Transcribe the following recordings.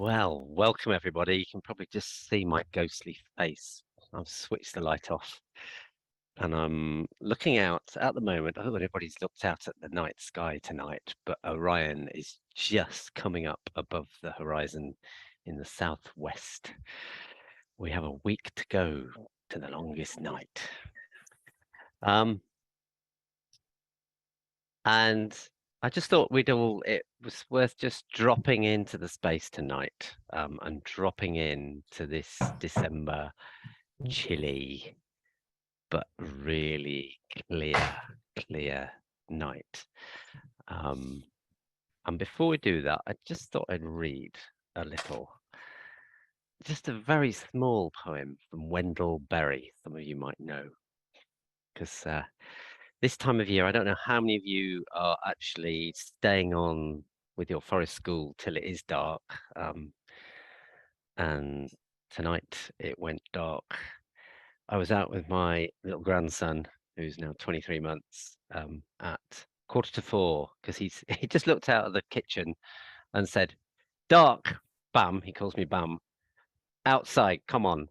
Well, welcome everybody. You can probably just see my ghostly face. I've switched the light off and I'm looking out at the moment. I don't know if everybody's looked out at the night sky tonight, but Orion is just coming up above the horizon in the southwest. We have a week to go to the longest night. And I just thought it was worth just dropping into the space tonight, and dropping into this December chilly but really clear night. And before we do that, I just thought I'd read a little, just a very small poem from Wendell Berry. Some of you might know, because this time of year, I don't know how many of you are actually staying on with your forest school till it is dark. And tonight it went dark. I was out with my little grandson, who's now 23 months, at 3:45 because he just looked out of the kitchen and said, "Dark, Bam." He calls me Bam. "Outside, come on."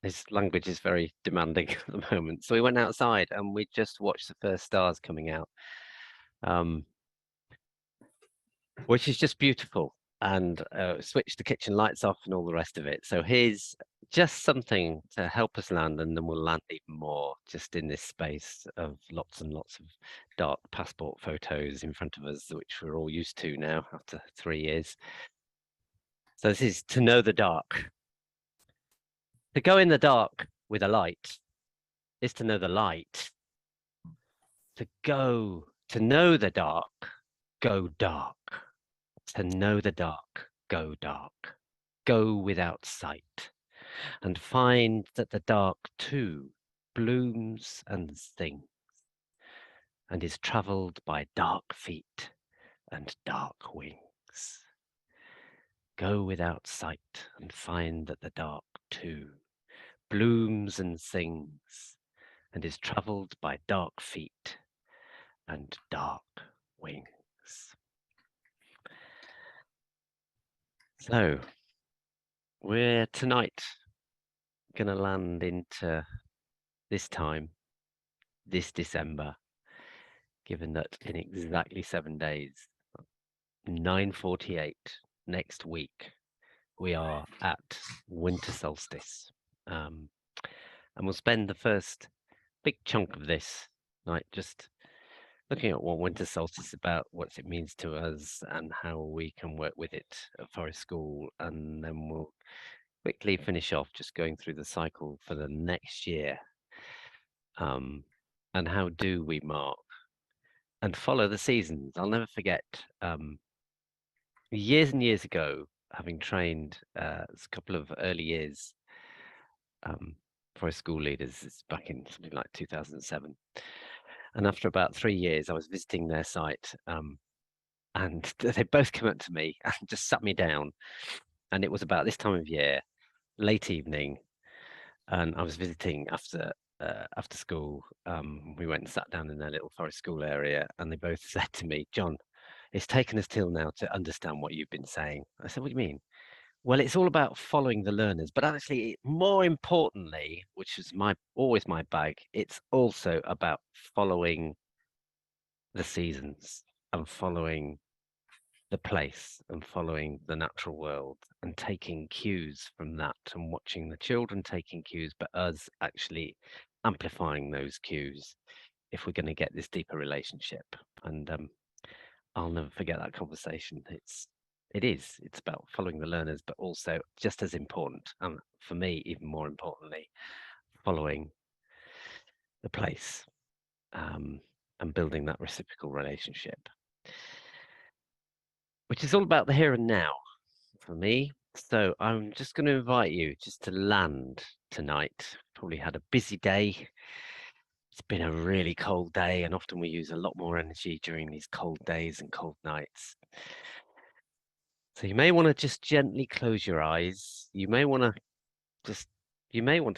His language is very demanding at the moment. So we went outside and we just watched the first stars coming out, which is just beautiful. And switched the kitchen lights off and all the rest of it. So here's just something to help us land, and then we'll land even more just in this space of lots and lots of dark passport photos in front of us, which we're all used to now after 3 years. So this is To Know the Dark. To go in the dark with a light is to know the light. To know the dark, go dark. To know the dark, go dark. Go without sight, and find that the dark too blooms and sings, and is travelled by dark feet and dark wings. Go without sight, and find that the dark too blooms and sings, and is travelled by dark feet and dark wings. So we're tonight going to land into this time, this December, given that in exactly 7 days, 9:48 next week, we are at winter solstice. And we'll spend the first big chunk of this night just looking at what winter solstice is about, what it means to us, and how we can work with it at Forest School. And then we'll quickly finish off just going through the cycle for the next year. And how do we mark and follow the seasons? I'll never forget years and years ago, having trained a couple of early years Forest School leaders back in something like 2007. And after about 3 years, I was visiting their site, and they both came up to me and just sat me down. And it was about this time of year, late evening, and I was visiting after school. We went and sat down in their little Forest School area, and they both said to me, "John, it's taken us till now to understand what you've been saying." I said, "What do you mean?" "Well, it's all about following the learners, but actually, more importantly, which is always my bag, it's also about following the seasons and following the place and following the natural world and taking cues from that and watching the children taking cues, but us actually amplifying those cues if we're going to get this deeper relationship." And I'll never forget that conversation. It's about following the learners, but also just as important, and for me, even more importantly, following the place, and building that reciprocal relationship, which is all about the here and now for me. So I'm just going to invite you just to land tonight. Probably had a busy day. It's been a really cold day, and often we use a lot more energy during these cold days and cold nights. So you may want to just gently close your eyes. You may want to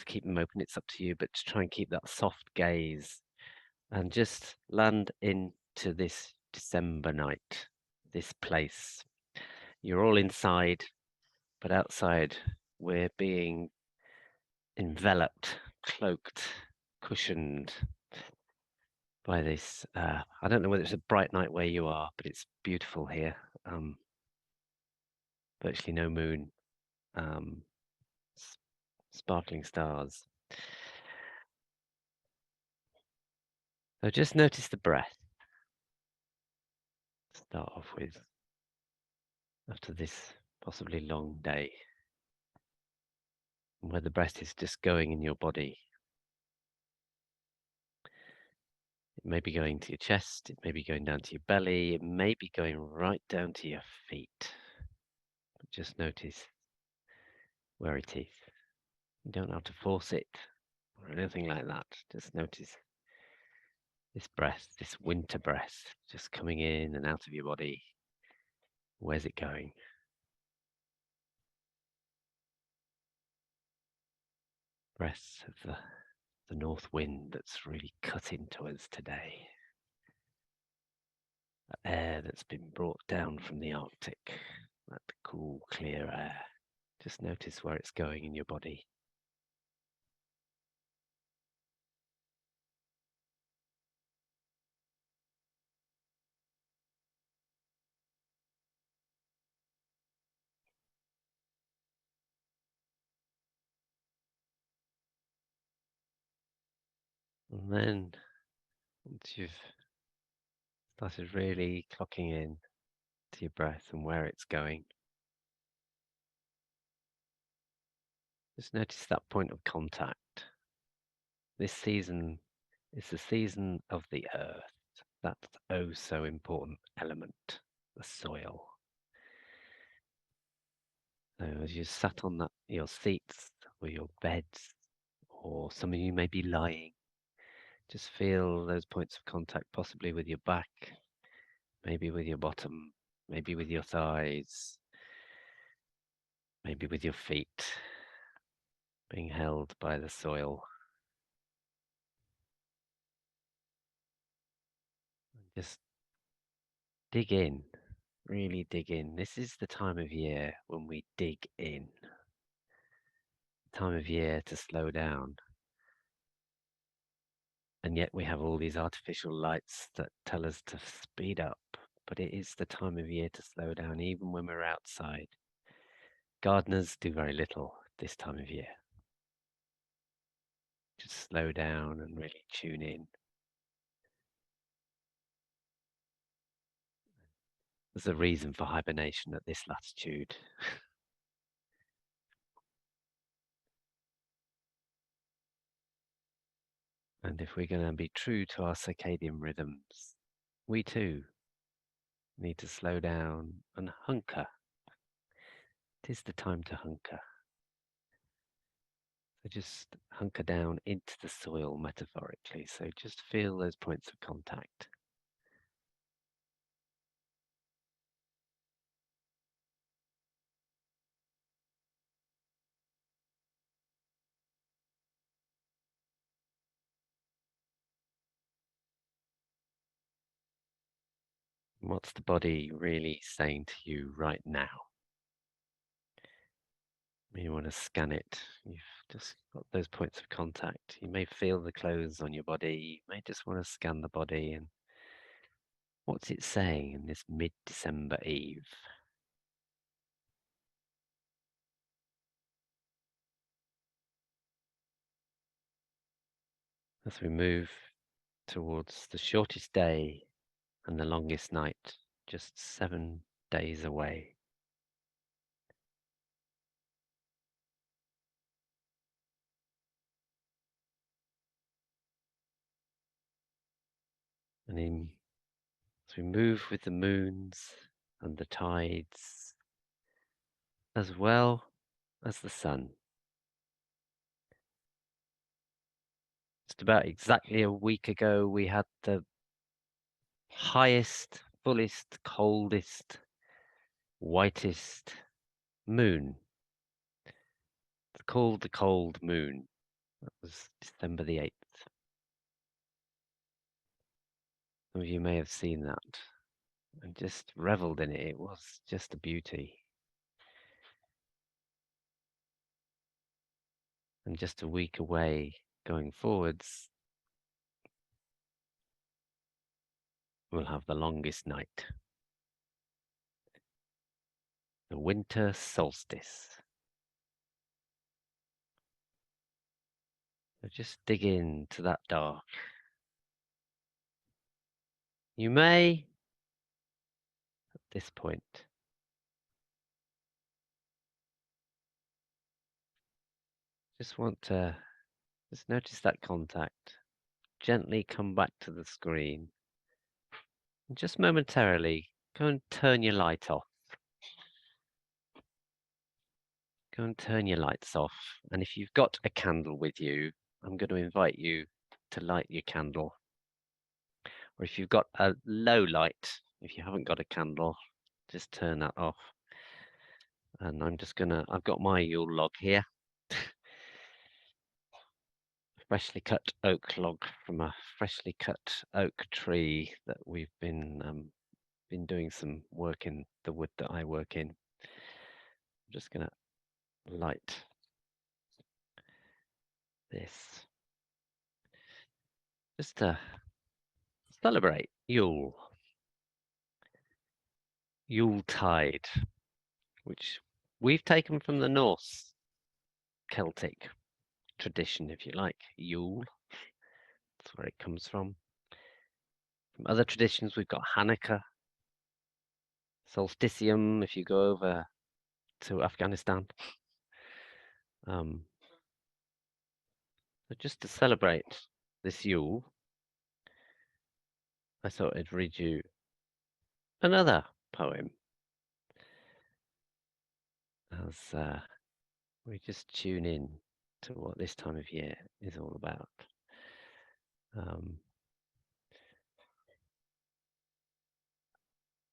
keep them open. It's up to you, but to try and keep that soft gaze and just land into this December night, this place. You're all inside. but outside we're being enveloped, cloaked, cushioned by this. I don't know whether it's a bright night where you are, but it's beautiful here. Virtually no moon, um, sparkling stars. So just notice the breath. Start off with after this possibly long day, where the breath is just going in your body. It may be going to your chest, it may be going down to your belly, it may be going right down to your feet. But just notice where it is. You don't have to force it or anything like that. Just notice this breath, this winter breath, just coming in and out of your body. Where's it going? Breath of the north wind that's really cut into us today. That air that's been brought down from the Arctic, that cool, clear air. Just notice where it's going in your body. And then, once you've started really clocking in to your breath and where it's going, just notice that point of contact. This season is the season of the earth, that oh so important element, the soil. So as you sat on your seats or your beds, or some of you may be lying, just feel those points of contact, possibly with your back, maybe with your bottom, maybe with your thighs, maybe with your feet, being held by the soil. Just dig in, really dig in. This is the time of year when we dig in. Time of year to slow down. And yet we have all these artificial lights that tell us to speed up. But it is the time of year to slow down, even when we're outside. Gardeners do very little this time of year. Just slow down and really tune in. There's a reason for hibernation at this latitude. And if we're going to be true to our circadian rhythms, we too need to slow down and hunker. It is the time to hunker. So just hunker down into the soil metaphorically. So just feel those points of contact. What's the body really saying to you right now? You want to scan it. You've just got those points of contact. You may feel the clothes on your body. You may just want to scan the body and what's it saying in this mid-December eve? As we move towards the shortest day and the longest night, just 7 days away. And as we move with the moons and the tides, as well as the sun. Just about exactly a week ago, we had the highest, fullest, coldest, whitest moon. It's called the cold moon. That was December the 8th. Some of you may have seen that and just reveled in it. It was just a beauty. And just a week away going forwards, we'll have the longest night, the winter solstice. So just dig into that dark. You may, at this point, just want to just notice that contact. Gently come back to the screen. And just momentarily, go and turn your light off. Go and turn your lights off. And if you've got a candle with you, I'm going to invite you to light your candle. Or if you've got a low light, if you haven't got a candle, just turn that off. And I've got my Yule log here. Freshly cut oak log from a freshly cut oak tree that we've been doing some work in the wood that I work in. I'm just going to light this just to celebrate Yuletide, which we've taken from the Norse Celtic tradition, if you like. Yule, that's where it comes from. From other traditions, we've got Hanukkah, Solsticium, if you go over to Afghanistan. So just to celebrate this Yule, I thought I'd read you another poem as we just tune in to what this time of year is all about.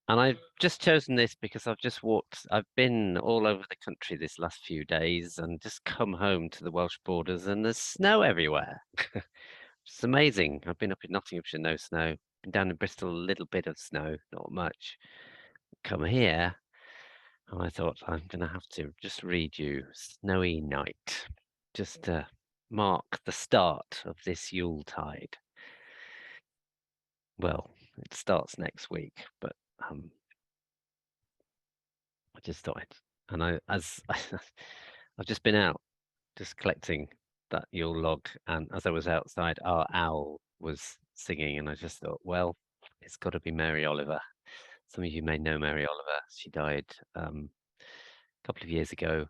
And I've just chosen this because I've been all over the country this last few days and just come home to the Welsh borders and there's snow everywhere. It's amazing. I've been up in Nottinghamshire, no snow. Been down in Bristol, a little bit of snow, not much. Come here, and I thought I'm going to have to just read you Snowy Night, just to mark the start of this Yuletide. Well, it starts next week, but I just thought I've just been out just collecting that Yule log, and as I was outside, our owl was singing, and I just thought, well, it's got to be Mary Oliver. Some of you may know Mary Oliver. She died a couple of years ago,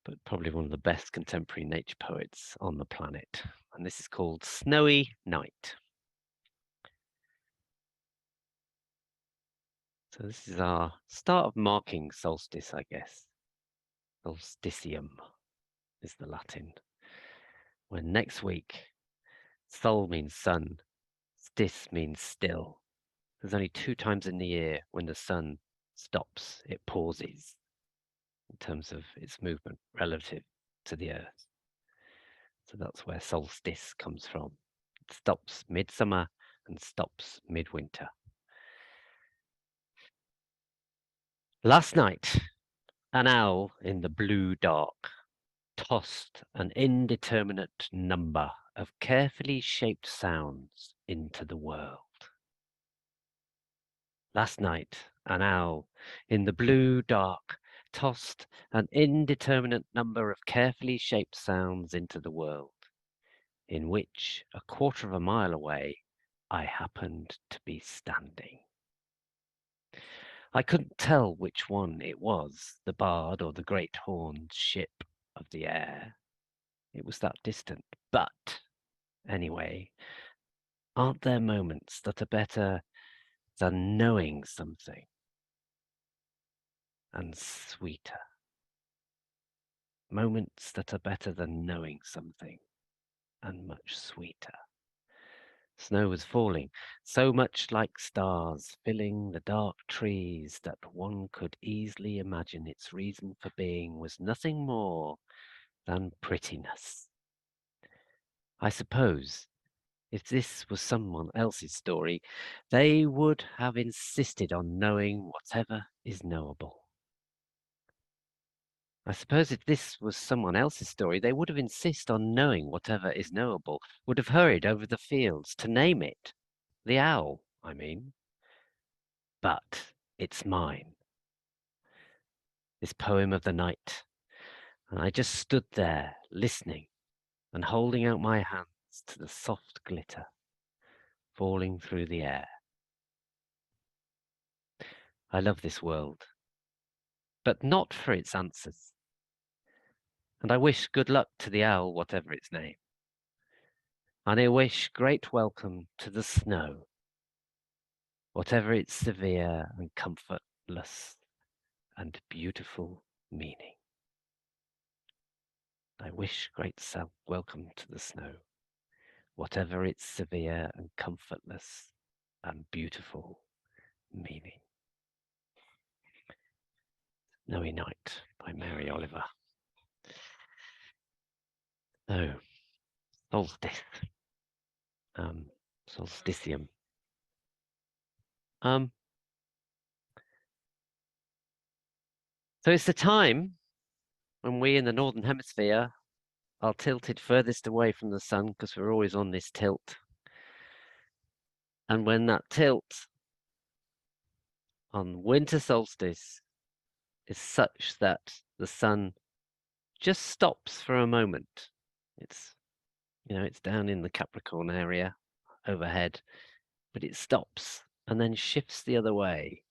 but probably one of the best contemporary nature poets on the planet. And this is called Snowy Night. So this is our start of marking solstice, I guess. Solsticium is the Latin. When next week, sol means sun, stis means still. There's only 2 times in the year when the sun stops, it pauses in terms of its movement relative to the earth. So that's where solstice comes from. It stops midsummer and stops midwinter. Last night, an owl in the blue dark tossed an indeterminate number of carefully shaped sounds into the world. Last night, an owl in the blue dark tossed an indeterminate number of carefully shaped sounds into the world, in which, a quarter of a mile away, I happened to be standing. I couldn't tell which one it was, the bard or the great horned ship of the air. It was that distant. But, anyway, aren't there moments that are better than knowing something? And sweeter. Moments that are better than knowing something, and much sweeter. Snow was falling, so much like stars, filling the dark trees that one could easily imagine its reason for being was nothing more than prettiness. I suppose if this was someone else's story, they would have insisted on knowing whatever is knowable. I suppose if this was someone else's story, they would have insisted on knowing whatever is knowable, would have hurried over the fields to name it. The owl, I mean. But it's mine, this poem of the night. And I just stood there, listening and holding out my hands to the soft glitter falling through the air. I love this world, but not for its answers. And I wish good luck to the owl, whatever its name. And I wish great welcome to the snow, whatever its severe and comfortless and beautiful meaning. I wish great welcome to the snow, whatever its severe and comfortless and beautiful meaning. Snowy Night by Mary Oliver. Oh, solstice, solsticium. So it's the time when we in the Northern Hemisphere are tilted furthest away from the sun because we're always on this tilt. And when that tilt on winter solstice is such that the sun just stops for a moment. It's, it's down in the Capricorn area overhead, but it stops and then shifts the other way.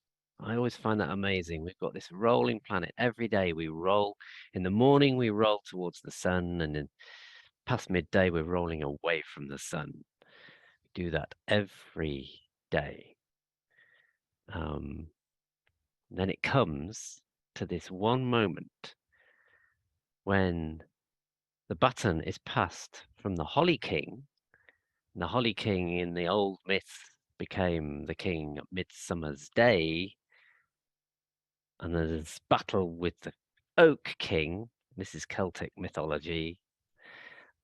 I always find that amazing. We've got this rolling planet. Every day we roll. In the morning, we roll towards the sun, and in past midday, we're rolling away from the sun. We do that every day. Then it comes to this one moment when the baton is passed from the Holly King. And the Holly King in the old myth became the king at Midsummer's Day. And there's battle with the Oak King. This is Celtic mythology.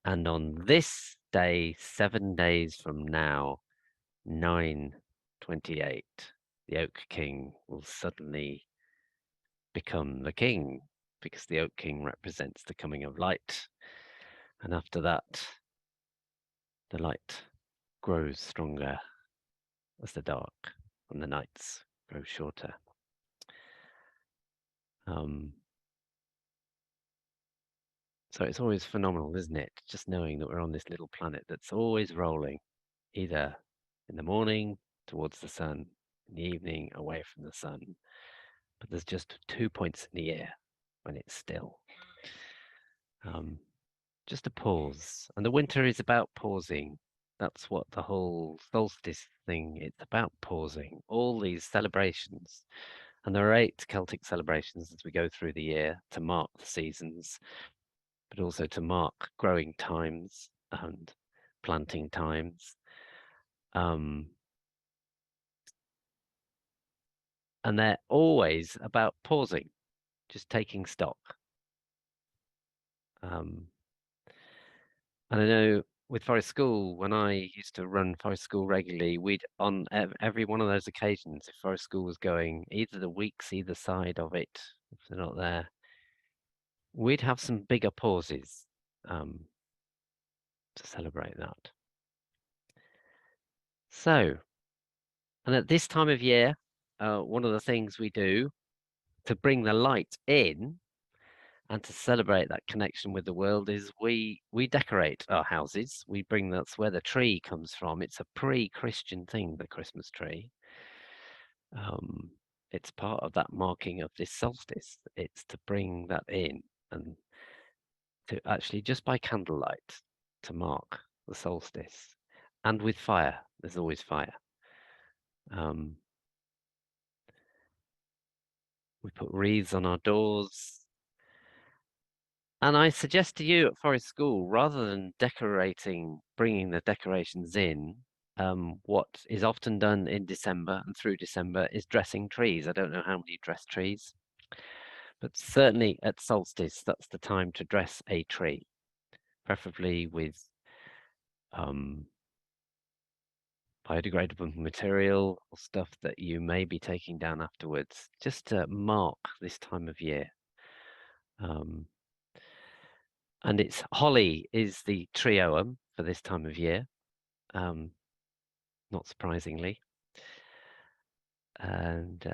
And on this day, 7 days from now, 9/28, the Oak King will suddenly become the king because the Oak King represents the coming of light. And after that, the light grows stronger as the dark and the nights grow shorter. So it's always phenomenal, isn't it? Just knowing that we're on this little planet that's always rolling, either in the morning towards the sun, in the evening away from the sun. But there's just 2 points in the year when it's still. Just a pause. And the winter is about pausing. That's what the whole solstice thing, it's about pausing. All these celebrations. And there are 8 Celtic celebrations as we go through the year to mark the seasons, but also to mark growing times and planting times. And they're always about pausing, just taking stock. And I know with Forest School, when I used to run Forest School regularly, we'd on every one of those occasions, if Forest School was going, either the weeks either side of it, if they're not there, we'd have some bigger pauses to celebrate that. So, and at this time of year, one of the things we do to bring the light in and to celebrate that connection with the world is we decorate our houses. That's where the tree comes from. It's a pre-Christian thing, the Christmas tree. It's part of that marking of this solstice. It's to bring that in and to actually just by candlelight to mark the solstice. And with fire, there's always fire. We put wreaths on our doors. And I suggest to you at Forest School, rather than bringing the decorations in, what is often done in December and through December is dressing trees. I don't know how many dress trees, but certainly at solstice, that's the time to dress a tree, preferably with biodegradable material or stuff that you may be taking down afterwards, just to mark this time of year. Um, and it's holly is the trioum for this time of year, not surprisingly. And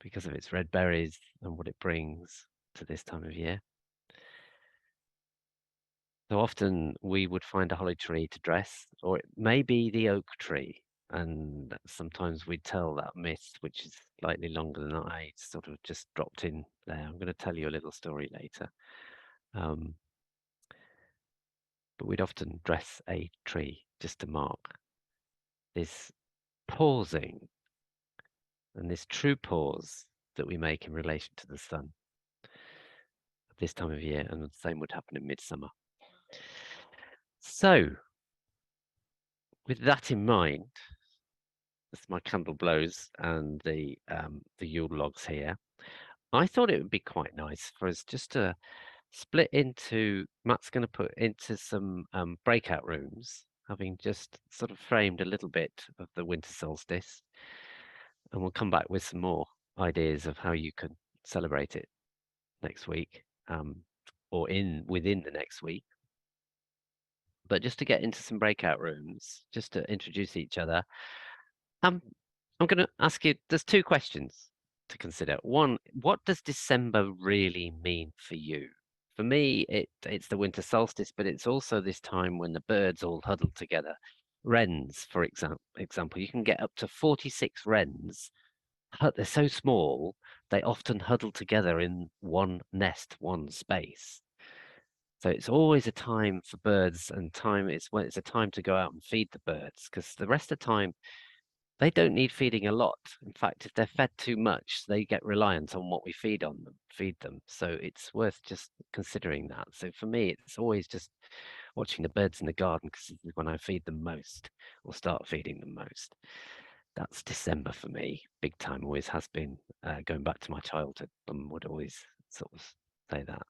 because of its red berries and what it brings to this time of year. So often we would find a holly tree to dress, or it may be the oak tree. And sometimes we tell that myth, which is slightly longer than I sort of just dropped in there. I'm going to tell you a little story later. But we'd often dress a tree just to mark this pausing and this true pause that we make in relation to the sun at this time of year. And the same would happen in midsummer. So, with that in mind, as my candle blows and the Yule logs here, I thought it would be quite nice for us just to split into. Matt's going to put into some breakout rooms, having just sort of framed a little bit of the winter solstice, and we'll come back with some more ideas of how you can celebrate it next week, or within the next week. But just to get into some breakout rooms, just to introduce each other, I'm going to ask you. There's two questions to consider. One, what does December really mean for you? For me, it's the winter solstice, but it's also this time when the birds all huddle together. Wrens, for example, you can get up to 46 wrens. They're so small, they often huddle together in one nest, one space. So it's always a time for birds, and it's a time to go out and feed the birds, because the rest of the time they don't need feeding a lot. In fact, if they're fed too much, they get reliant on what we feed them. So it's worth just considering that. So for me, it's always just watching the birds in the garden, because this is when I feed them most, or start feeding them most. That's December for me, big time. Always has been, going back to my childhood. Would always sort of say that.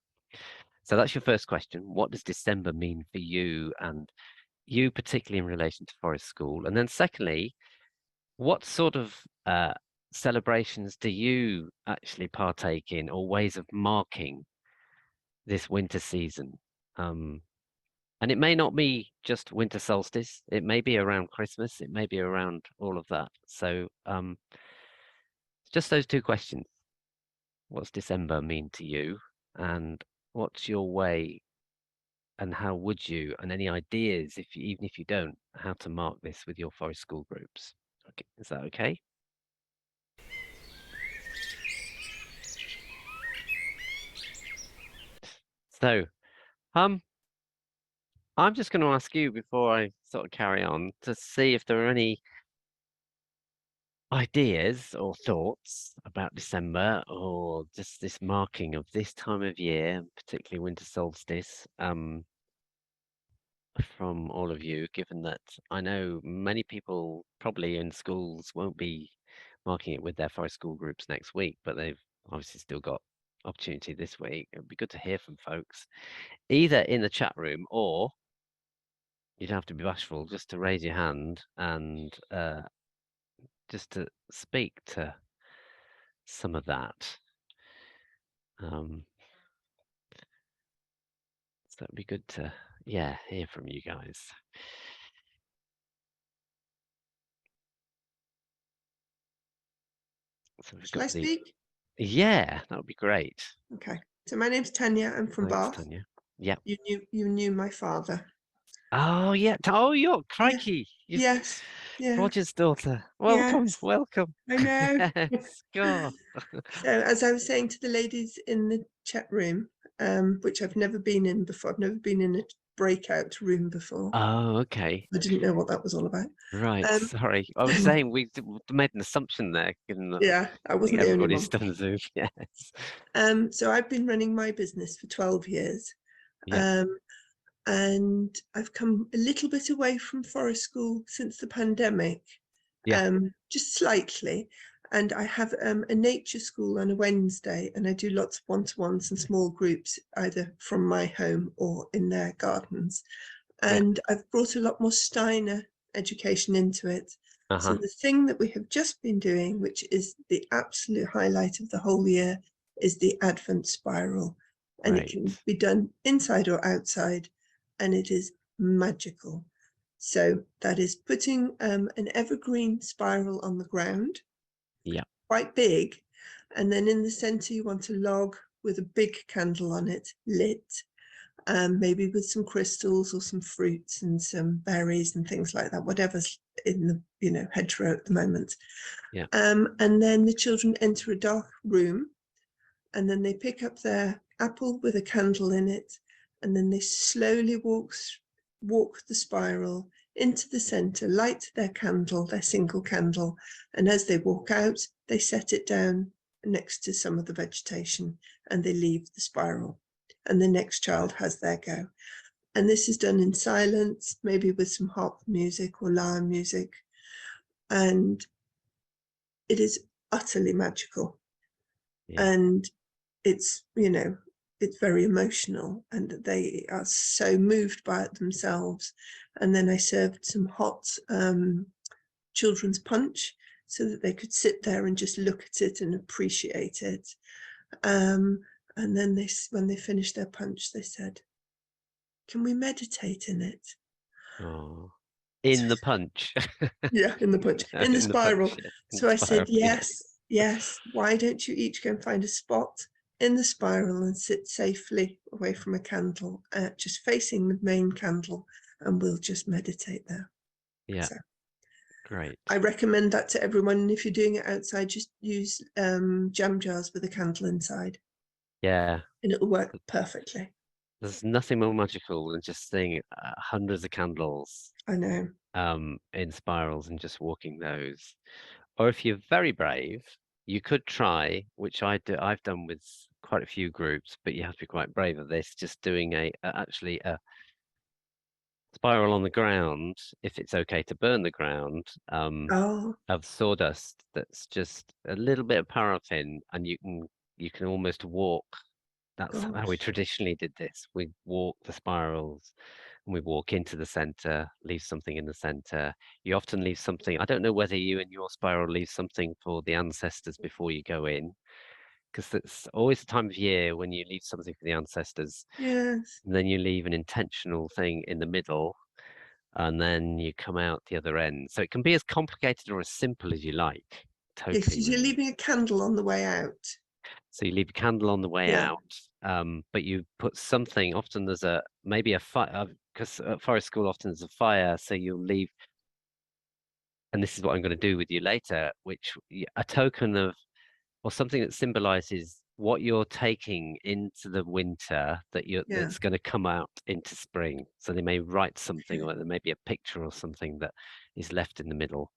So that's your first question. What does December mean for you, and you particularly in relation to Forest School? And then secondly, what sort of celebrations do you actually partake in, or ways of marking this winter season? And it may not be just winter solstice. It may be around Christmas. It may be around all of that. So just those two questions. What's December mean to you? And what's your way, and how would you, and any ideas, even if you don't, how to mark this with your Forest School groups? Okay, is that okay? So, I'm just going to ask you before I sort of carry on to see if there are any ideas or thoughts about December, or just this marking of this time of year, particularly winter solstice, from all of you, given that I know many people probably in schools won't be marking it with their Forest School groups next week, but they've obviously still got opportunity this week. It would be good to hear from folks, either in the chat room, or you'd have to be bashful just to raise your hand and just to speak to some of that. So it'd be good to, yeah, hear from you guys. So we've Shall I got the, speak? yeah, that would be great. Okay. So my name's Tanya. I'm from Thanks, Bath. Tanya. Yep. You knew my father. Oh, yeah. Oh, you're Yeah. crikey. You're Yes. Yeah. Roger's daughter. Welcome, Yes. welcome. I know. Yes, God. So as I was saying to the ladies in the chat room, which I've never been in before, I've never been in a breakout room before. Oh, okay. I didn't know what that was all about. Right. Sorry. I was saying we made an assumption there, given that Yeah, I I think wasn't the only everybody's one. done Zoom. Yes. So I've been running my business for 12 years. Yeah. And I've come a little bit away from Forest School since the pandemic, Yeah. just slightly. And I have a nature school on a Wednesday, and I do lots of one-to-ones and small groups, either from my home or in their gardens. And I've brought a lot more Steiner education into it. So Uh-huh. the thing that we have just been doing, which is the absolute highlight of the whole year, is the Advent spiral, and it can Right. be done inside or outside, and it is magical. So that is putting an evergreen spiral on the ground, Yeah. quite big, and then in the center you want a log with a big candle on it, lit, maybe with some crystals or some fruits and some berries and things like that, whatever's in the, you know, hedgerow at the moment. Yeah. And then the children enter a dark room, and then they pick up their apple with a candle in it, and then they slowly walk the spiral into the center, light their candle, their single candle, and as they walk out, they set it down next to some of the vegetation, and they leave the spiral, and the next child has their go. And this is done in silence, maybe with some harp music or lyre music, and it is utterly magical. Yeah. And it's, you know, it's very emotional, and they are so moved by it themselves. And then I served some hot children's punch so that they could sit there and just look at it and appreciate it. And then when they finished their punch, they said, "Can we meditate in it?" Oh. In the punch. Yeah, in the punch, in the In the punch. spiral. Yeah. In the So I said, spiral. Yeah. yes, yes. Why don't you each go and find a spot in the spiral and sit safely away from a candle, just facing the main candle, and we'll just meditate there. Yeah. So Great. I recommend that to everyone. And if you're doing it outside, just use jam jars with a candle inside, Yeah. and it'll work perfectly. There's nothing more magical than just seeing hundreds of candles I know. in spirals and just walking those. Or if you're very brave, you could try, which I've done with quite a few groups, but you have to be quite brave at this, just doing actually a spiral on the ground, if it's okay to burn the ground, Oh of sawdust that's just a little bit of paraffin, and you can almost walk. That's how we gosh, traditionally did this. We walk the spirals and we walk into the center, leave something in the center. You often leave something. I don't know whether you in your spiral leave something for the ancestors before you go in, because it's always the time of year when you leave something for the ancestors, yes, and then you leave an intentional thing in the middle, and then you come out the other end. So it can be as complicated or as simple as you like. yes. Totally, You're really. leaving a candle on the way out. So you leave a candle on the way Yeah, out, but you put something. Often there's maybe a fire, because at forest school often there's a fire. So you'll leave, and this is what I'm going to do with you later, a token of, or something that symbolizes what you're taking into the winter yeah. that's going to come out into spring. So they may write something, Okay. or there may be a picture or something that is left in the middle.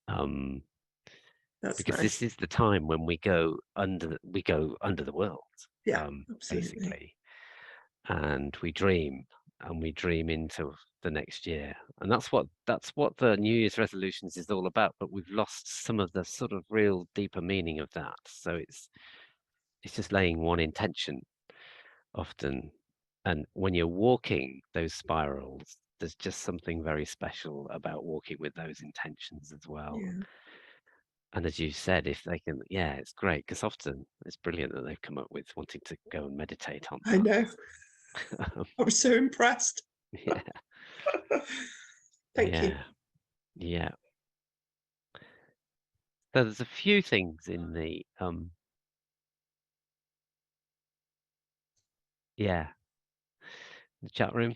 Um, That's because nice. this is the time when we go under the world, Yeah, absolutely. basically, and we dream into the next year, and that's what the New Year's resolutions is all about. But we've lost some of the sort of real deeper meaning of that. So it's just laying one intention often, and when you're walking those spirals, there's just something very special about walking with those intentions as well. Yeah, And as you said, if they can, yeah, it's great because often it's brilliant that they've come up with wanting to go and meditate on I know. that. I was so impressed. Yeah, Thank you. yeah, yeah. So there's a few things in yeah, the chat room.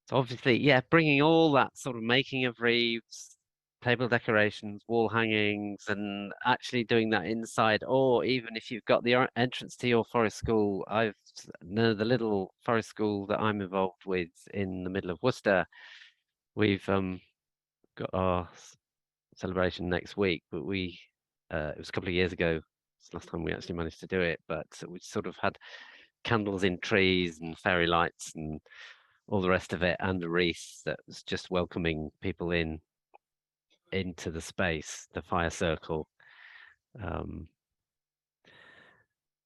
So obviously, yeah, bringing all that sort of making of wreaths, table decorations, wall hangings, and actually doing that inside, or even if you've got the entrance to your forest school, I've know the little forest school that I'm involved with in the middle of Worcester. We've got our celebration next week, but it was a couple of years ago. It's the last time we actually managed to do it, but we sort of had candles in trees and fairy lights and all the rest of it, and a wreath that was just welcoming people into the space, the fire circle. Um,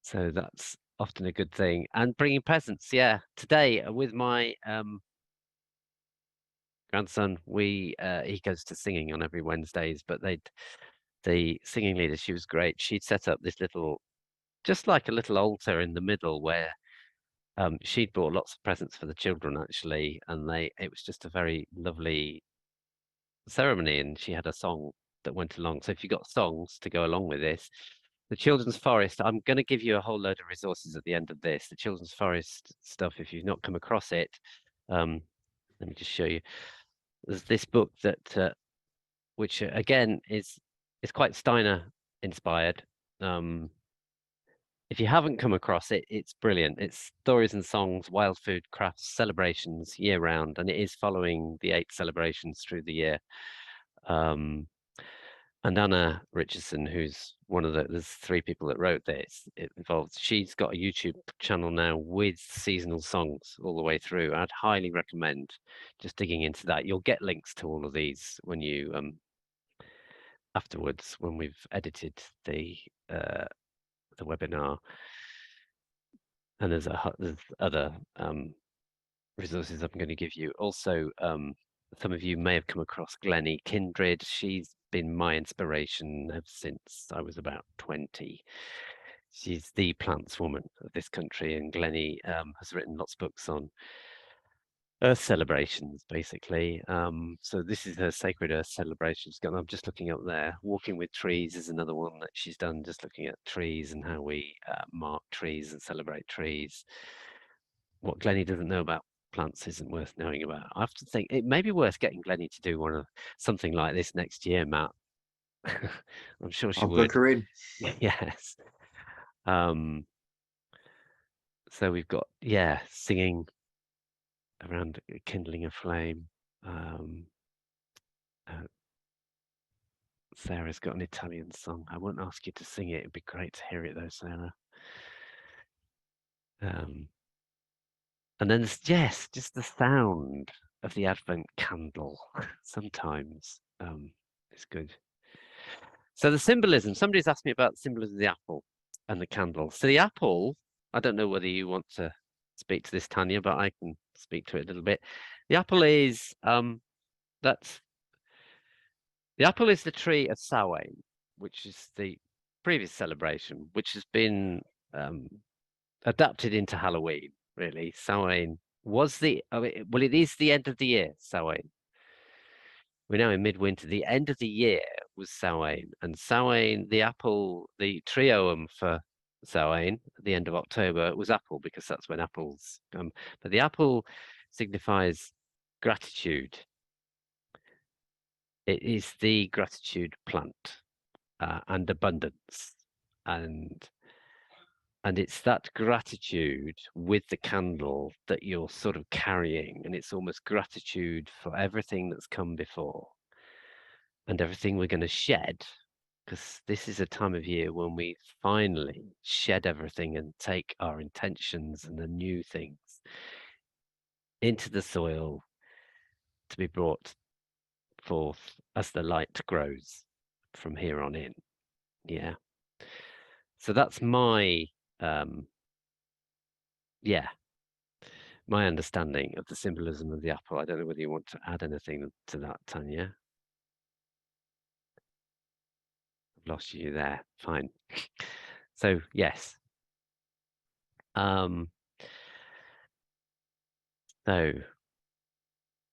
so that's often a good thing. And bringing presents, yeah. Today with my grandson, he goes to singing on every Wednesdays, but the singing leader, she was great. She'd set up this little just like a little altar in the middle where she'd bought lots of presents for the children actually, and it was just a very lovely ceremony, and she had a song that went along. So if you got songs to go along with this, the Children's Forest, I'm going to give you a whole load of resources at the end of this. The Children's Forest stuff, if you've not come across it, let me just show you. There's this book that, which again is quite Steiner inspired. If you haven't come across it, it's brilliant. It's stories and songs, wild food, crafts, celebrations year round, and it is following the 8 celebrations through the year. And Anna Richardson, who's one of there's 3 people that wrote this, it involves, she's got a YouTube channel now with seasonal songs all the way through. I'd highly recommend just digging into that. You'll get links to all of these when you afterwards, when we've edited the webinar. And there's other resources I'm going to give you. Also, some of you may have come across Glennie Kindred. She's been my inspiration ever since I was about 20. She's the plants woman of this country, and Glennie has written lots of books on Earth celebrations, basically. So this is her Sacred Earth celebration. I'm just looking up there. Walking with Trees is another one that she's done, just looking at trees and how we mark trees and celebrate trees. What Glennie doesn't know about plants isn't worth knowing about. I have to think it may be worth getting Glennie to do something like this next year, Matt. I'm sure she I'll would. book her in. Yes. So we've got, singing around kindling a flame. Sarah's got an Italian song. I won't ask you to sing it. It'd be great to hear it though, Sarah. And then just the sound of the Advent candle sometimes is good. So the symbolism, somebody's asked me about the symbolism of the apple and the candle. So the apple, I don't know whether you want to speak to this, Tanya, but I can speak to it a little bit. The apple is the apple is the tree of Samhain, which is the previous celebration, which has been adapted into Halloween, really. Samhain was it is the end of the year, Samhain. We're now in midwinter. The end of the year was Samhain, and Samhain, the apple, the trioum for Samhain at the end of October was apple, because that's when apples come. But the apple signifies gratitude. It is the gratitude plant and abundance, and it's that gratitude with the candle that you're sort of carrying, and it's almost gratitude for everything that's come before and everything we're going to shed, because this is a time of year when we finally shed everything and take our intentions and the new things into the soil to be brought forth as the light grows from here on in. Yeah. So that's my my understanding of the symbolism of the apple. I don't know whether you want to add anything to that, Tanya. I've lost you there. Fine. So yes. So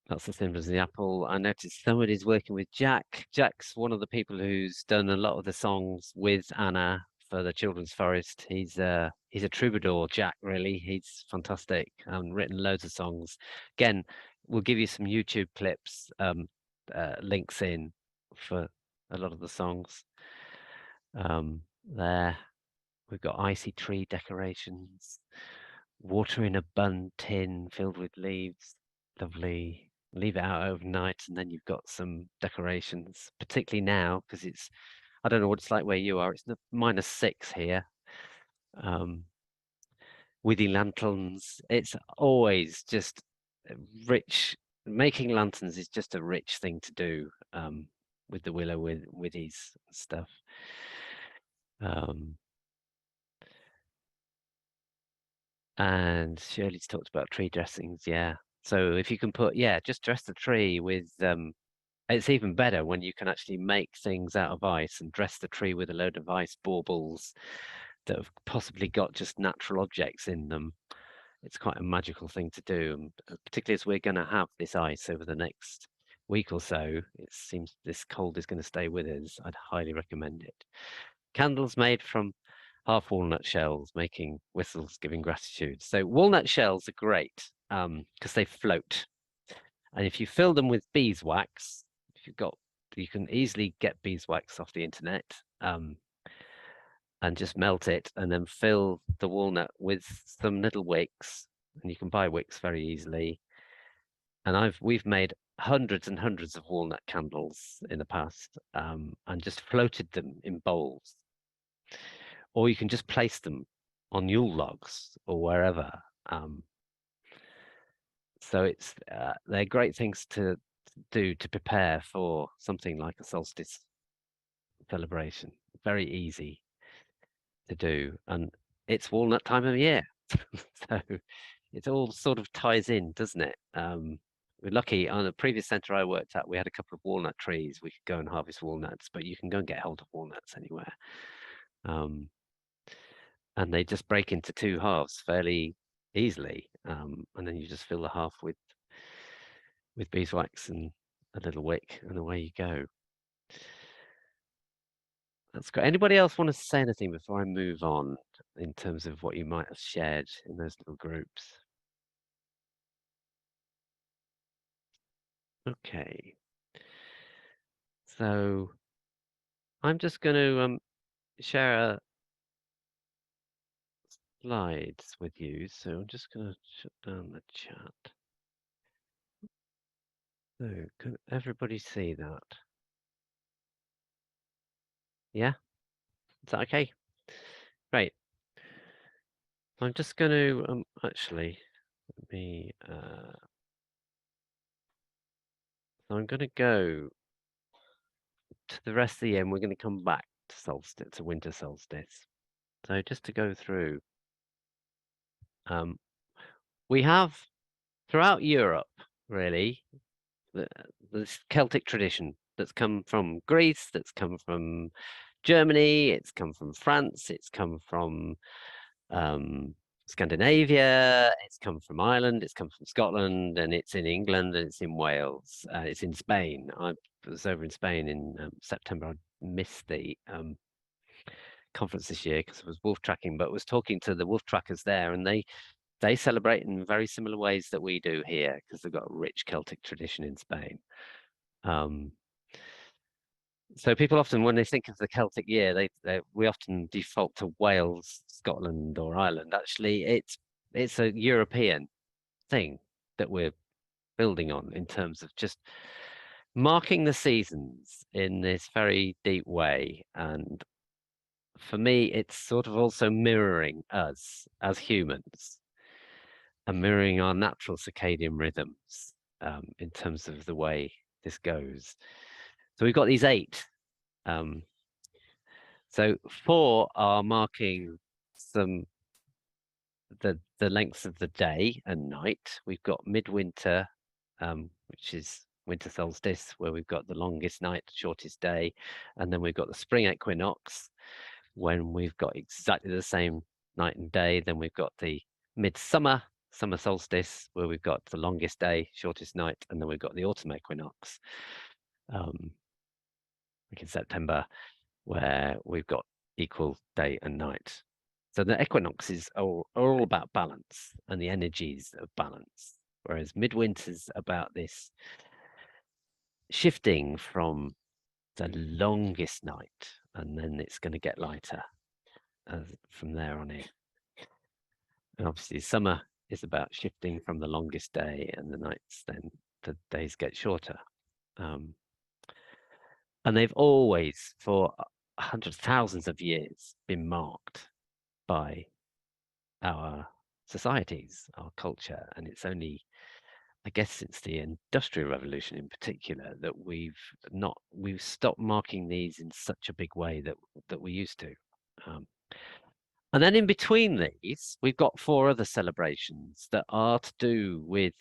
that's the symbolism of the apple. I noticed somebody's working with Jack. Jack's one of the people who's done a lot of the songs with Anna for the Children's Forest. He's a troubadour, Jack, really. He's fantastic and written loads of songs. Again, we'll give you some YouTube clips, links in for a lot of the songs. There, we've got icy tree decorations, water in a bun tin filled with leaves. Lovely. Leave it out overnight, and then you've got some decorations, particularly now, because I don't know what it's like where you are. It's -6 here. Withy lanterns. It's always just rich. Making lanterns is just a rich thing to do with the willow withies and stuff. And Shirley's talked about tree dressings. Yeah. So if you can just dress the tree with it's even better when you can actually make things out of ice and dress the tree with a load of ice baubles that have possibly got just natural objects in them. It's quite a magical thing to do, and particularly as we're going to have this ice over the next week or so. It seems this cold is going to stay with us. I'd highly recommend it. Candles made from half walnut shells, making whistles, giving gratitude. So walnut shells are great because they float, and if you fill them with beeswax, you can easily get beeswax off the internet. And just melt it and then fill the walnut with some little wicks, and you can buy wicks very easily. And we've made hundreds and hundreds of walnut candles in the past, and just floated them in bowls. Or you can just place them on Yule logs or wherever. So they're great things to do to prepare for something like a solstice celebration. Very easy to do, and it's walnut time of year. So it all sort of ties in, doesn't it? We're lucky. On the previous centre I worked at, we had a couple of walnut trees. We could go and harvest walnuts, but you can go and get hold of walnuts anywhere. And they just break into two halves fairly easily. And then you just fill the half with beeswax and a little wick, and away you go. That's great. Anybody else want to say anything before I move on in terms of what you might have shared in those little groups? Okay. So I'm just going to share slides with you. So I'm just going to shut down the chat. So can everybody see that? Yeah? Is that okay? Great. I'm just going to actually let me so I'm going to go to the rest of the year, and we're going to come back to solstice, to winter solstice. So just to go through, we have throughout Europe, really, this Celtic tradition that's come from Greece, that's come from Germany, it's come from France, it's come from Scandinavia, it's come from Ireland, it's come from Scotland, and it's in England, and it's in Wales, it's in Spain. I was over in Spain in September. I missed the conference this year because I was wolf tracking, but was talking to the wolf trackers there, and they celebrate in very similar ways that we do here because they've got a rich Celtic tradition in Spain. So people often, when they think of the Celtic year, we often default to Wales, Scotland, or Ireland. Actually, it's a European thing that we're building on in terms of just marking the seasons in this very deep way. And for me, it's sort of also mirroring us as humans and mirroring our natural circadian rhythms in terms of the way this goes. So we've got these 8. So 4 are marking the lengths of the day and night. We've got midwinter, which is winter solstice, where we've got the longest night, shortest day, and then we've got the spring equinox, when we've got exactly the same night and day. Then we've got the midsummer, summer solstice, where we've got the longest day, shortest night, and then we've got the autumn equinox, like in September, where we've got equal day and night. So the equinoxes are all about balance and the energies of balance, whereas midwinter's about this shifting from the longest night, and then it's going to get lighter from there on in. And obviously summer is about shifting from the longest day, and the days get shorter. And they've always, for hundreds, thousands of years, been marked by our societies, our culture. And it's only, I guess, since the Industrial Revolution in particular, that we've stopped marking these in such a big way that we used to. And then in between these, we've got 4 other celebrations that are to do with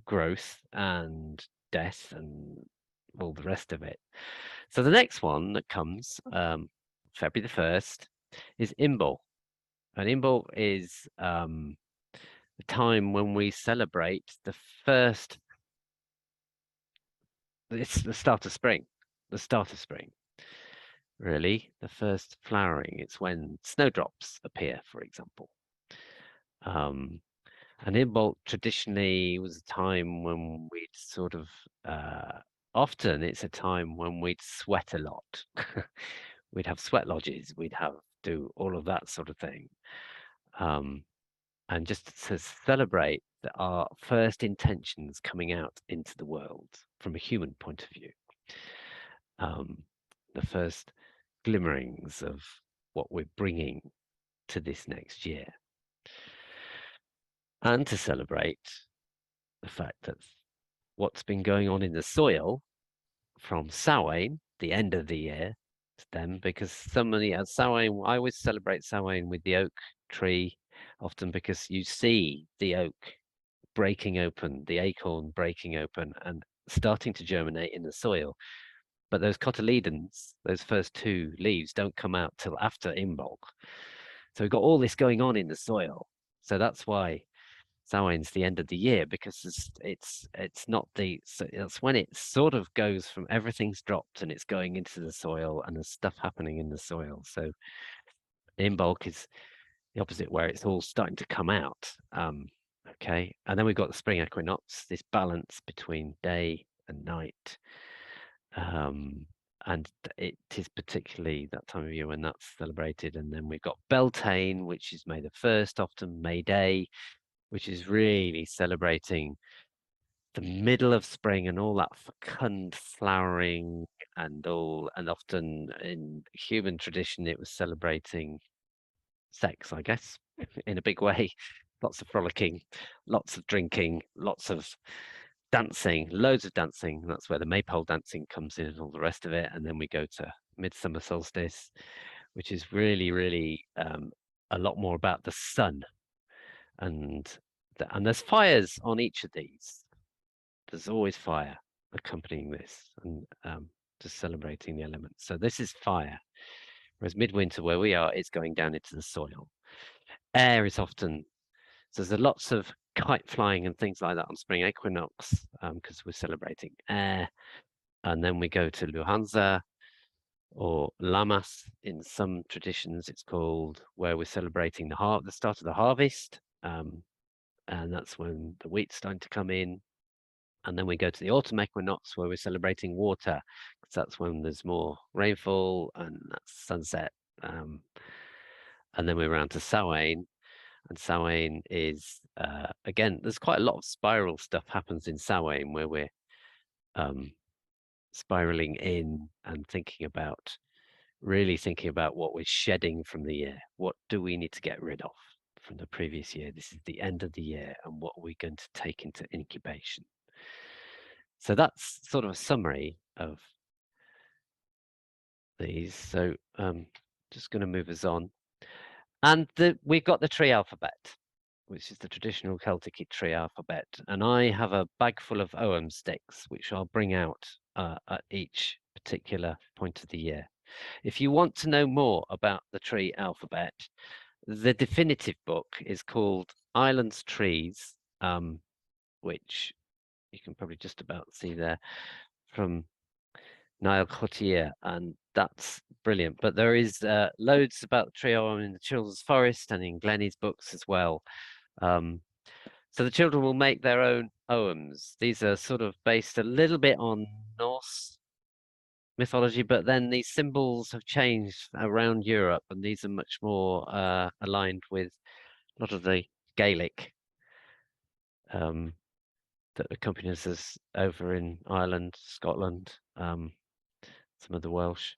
growth and death and all the rest of it. So the next one that comes, February the 1st, is Imbolc. And Imbolc is the time when we celebrate the first, it's the start of spring, the start of spring, really, the first flowering. It's when snowdrops appear, for example. And Imbolc traditionally was a time when we'd sort of, often it's a time when we'd sweat a lot. We'd have sweat lodges, we'd have do all of that sort of thing. And just to celebrate our first intentions coming out into the world from a human point of view. The first glimmerings of what we're bringing to this next year. And to celebrate the fact that what's been going on in the soil from Samhain, the end of the year, to them, because somebody at Samhain, I always celebrate Samhain with the oak tree, often because you see the oak breaking open, the acorn breaking open and starting to germinate in the soil. But those cotyledons, those first two leaves, don't come out till after Imbolc. So we've got all this going on in the soil. So that's why Samhain's the end of the year, because it's not the, so it's when it sort of goes from everything's dropped and it's going into the soil and there's stuff happening in the soil. So Imbolc is the opposite, where it's all starting to come out. Okay, and then we've got the spring equinox, this balance between day and night. And it is particularly that time of year when that's celebrated. And then we've got Beltane, which is May the 1st, often May Day, which is really celebrating the middle of spring and all that fecund flowering and all, and often in human tradition, it was celebrating sex, I guess, in a big way. Lots of frolicking, lots of drinking, lots of dancing, loads of dancing. That's where the maypole dancing comes in and all the rest of it. And then we go to midsummer solstice, which is really, really a lot more about the sun. And there's fires on each of these. There's always fire accompanying this and just celebrating the elements. So this is fire. Whereas midwinter, where we are, it's going down into the soil. Air is often, so there's lots of kite flying and things like that on spring equinox, because we're celebrating air. And then we go to Luhansa or Lamas. In some traditions, it's called, where we're celebrating the start of the harvest. And that's when the wheat's starting to come in. And then we go to the autumn equinox, where we're celebrating water, because that's when there's more rainfall and that's sunset. And then we're around to Samhain. And Samhain is, again, there's quite a lot of spiral stuff happens in Samhain, where we're spiraling in and really thinking about what we're shedding from the year. What do we need to get rid of from the previous year? This is the end of the year, and what are we going to take into incubation? So that's sort of a summary of these. So just going to move us on. And we've got the tree alphabet, which is the traditional Celtic tree alphabet. And I have a bag full of Ogham sticks, which I'll bring out at each particular point of the year. If you want to know more about the tree alphabet, the definitive book is called Islands Trees, which you can probably just about see there, from Niall Cotier, and that's brilliant. But there is loads about the tree Ogham in the Children's Forest and in Glennie's books as well. So the children will make their own Oghams. These are sort of based a little bit on Norse mythology, but then these symbols have changed around Europe, and these are much more aligned with a lot of the Gaelic that accompanies us over in Ireland, Scotland, some of the Welsh.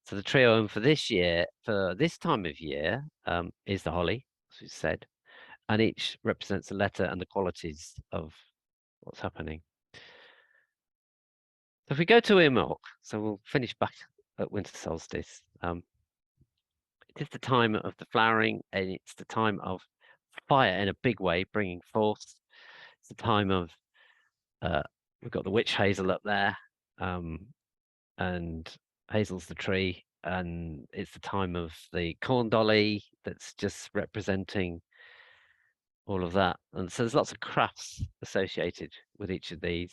So the tree Ogham for this year, for this time of year, is the holly, as we said, and each represents a letter and the qualities of what's happening. So if we go to Imbolc, so we'll finish back at winter solstice. It is the time of the flowering, and it's the time of fire in a big way, bringing forth. It's the time of, we've got the witch hazel up there, and hazel's the tree, and it's the time of the corn dolly that's just representing all of that. And so there's lots of crafts associated with each of these,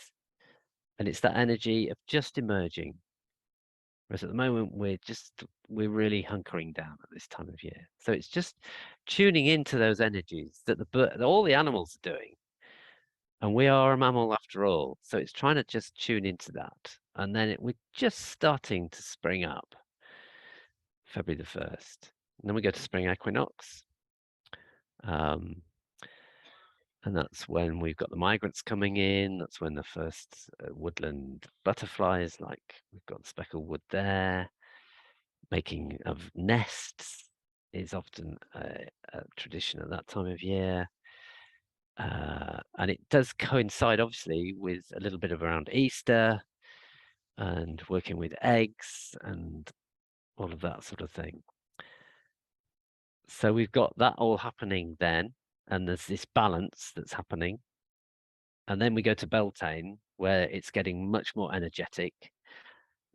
and it's that energy of just emerging. Whereas at the moment we're really hunkering down at this time of year. So it's just tuning into those energies that all the animals are doing. And we are a mammal after all. So it's trying to just tune into that. And then we're just starting to spring up February the 1st. And then we go to spring equinox. Um, and that's when we've got the migrants coming in. That's when the first woodland butterflies, like we've got the speckled wood there. Making of nests is often a tradition at that time of year. And it does coincide, obviously, with a little bit of around Easter and working with eggs and all of that sort of thing. So we've got that all happening then, and there's this balance that's happening. And then we go to Beltane, where it's getting much more energetic,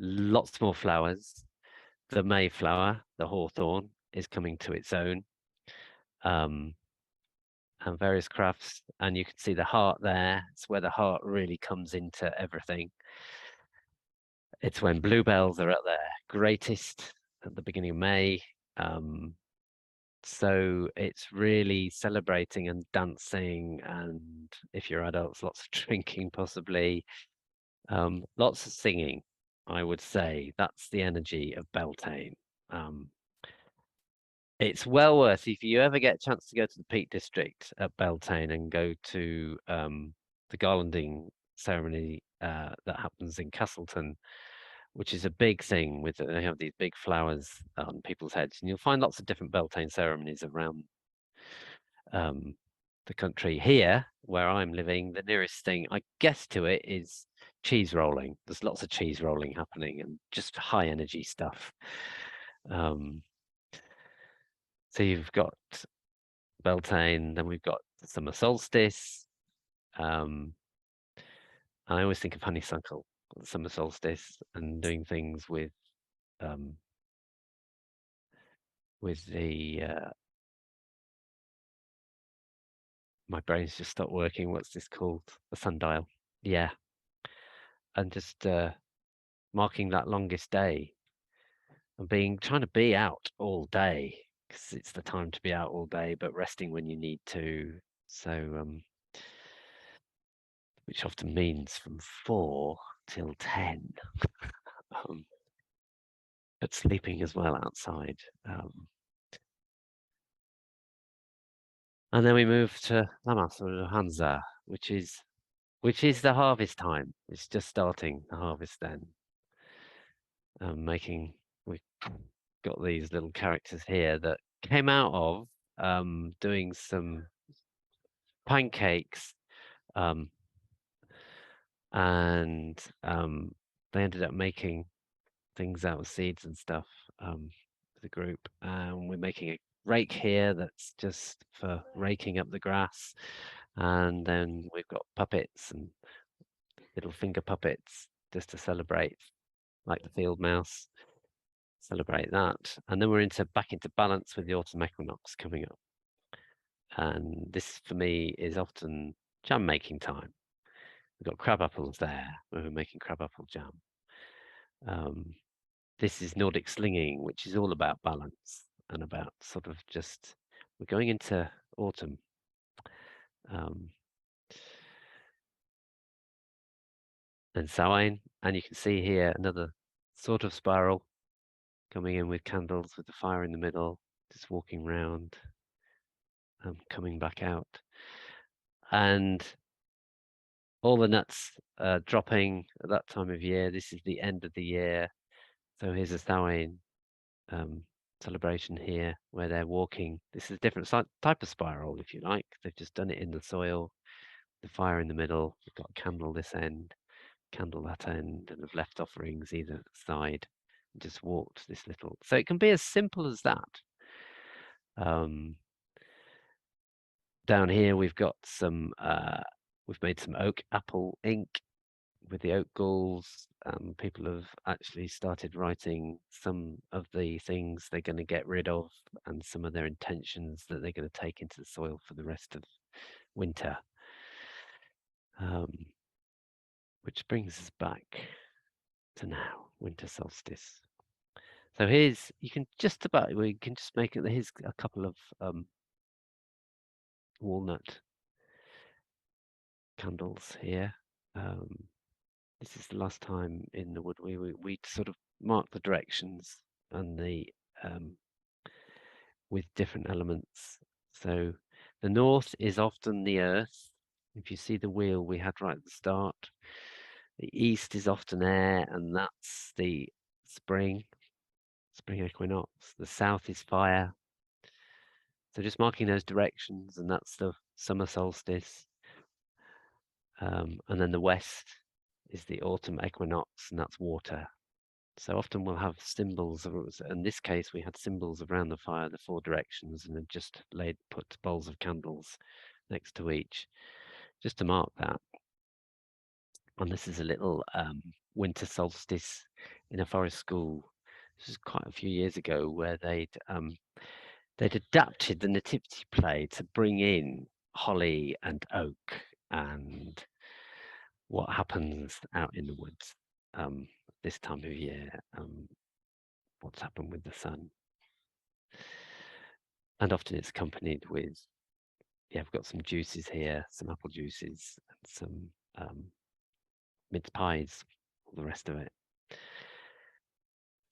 lots more flowers. The Mayflower, the hawthorn, is coming to its own. And various crafts, and you can see the heart there. It's where the heart really comes into everything. It's when bluebells are at their greatest at the beginning of May. So it's really celebrating and dancing, and if you're adults, lots of drinking possibly, lots of singing, I would say. That's the energy of Beltane. It's well worth, if you ever get a chance to go to the Peak District at Beltane and go to the garlanding ceremony that happens in Castleton, which is a big thing. They have these big flowers on people's heads, and you'll find lots of different Beltane ceremonies around the country. Here, where I'm living, the nearest thing I guess to it is cheese rolling. There's lots of cheese rolling happening and just high energy stuff. So you've got Beltane, then we've got summer solstice. I always think of honeysuckle, summer solstice, and doing things with the my brain's just stopped working. What's this called? The sundial. Yeah, and just marking that longest day and trying to be out all day, because it's the time to be out all day, but resting when you need to. So which often means from 4 till 10. But sleeping as well outside. And then we move to Lammas or Hansa, which is the harvest time. It's just starting the harvest then. We've got these little characters here that came out of doing some pancakes, and they ended up making things out of seeds and stuff, the group. And we're making a rake here that's just for raking up the grass. And then we've got puppets and little finger puppets just to celebrate, like the field mouse, celebrate that. And then we're back into balance with the autumn equinox coming up. And this for me is often jam making time. We've got crab apples there, where we're making crab apple jam. This is Nordic slinging, which is all about balance and about sort of just, we're going into autumn. And Samhain, and you can see here another sort of spiral coming in with candles with the fire in the middle, just walking round, coming back out. And all the nuts dropping at that time of year. This is the end of the year. So here's a Samhain celebration here where they're walking. This is a different type of spiral, if you like. They've just done it in the soil, the fire in the middle. We've got a candle this end, candle that end, and have left offerings either side. Just walked this little. So it can be as simple as that. Down here we've got some. We've made some oak apple ink with the oak galls people have actually started writing some of the things they're going to get rid of and some of their intentions that they're going to take into the soil for the rest of winter. Which brings us back to now, winter solstice. So here's, we can just make it, here's a couple of walnut candles here. This is the last time in the wood we sort of mark the directions and the with different elements. So the north is often the earth. If you see the wheel we had right at the start, the east is often air, and that's the spring equinox. The south is fire. So just marking those directions, and that's the summer solstice. And then the west is the autumn equinox, and that's water. So often we'll have symbols. In this case, we had symbols around the fire, the 4 directions, and then just put bowls of candles next to each, just to mark that. And this is a little winter solstice in a forest school. This is quite a few years ago, where they'd adapted the nativity play to bring in holly and oak and what happens out in the woods this time of year, what's happened with the sun. And often it's accompanied with, we've got some juices here, some apple juices, and some mince pies, all the rest of it.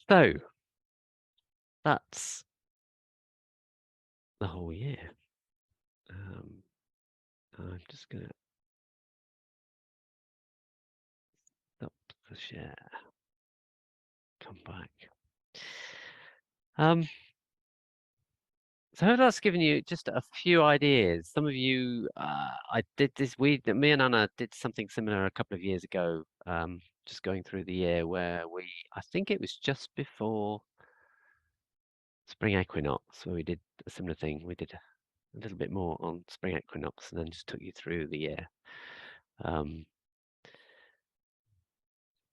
So that's the whole year. I'm just going to stop the share, come back. So that's given you just a few ideas. Some of you, I did this, me and Anna did something similar a couple of years ago, just going through the year where I think it was just before spring equinox where we did a similar thing. We did a little bit more on spring equinox and then just took you through the year. In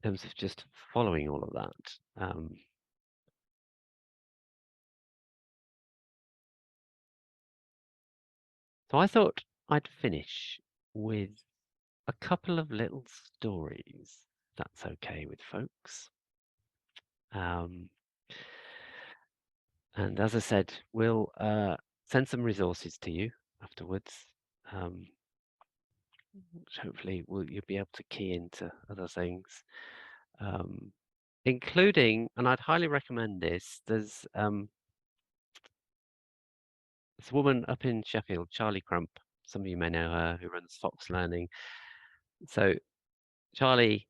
terms of just following all of that. So I thought I'd finish with a couple of little stories. That's okay with folks. And as I said, we'll send some resources to you afterwards, which hopefully you'll be able to key into other things, including, and I'd highly recommend this, there's this woman up in Sheffield, Charlie Crump, some of you may know her, who runs Fox Learning. So Charlie,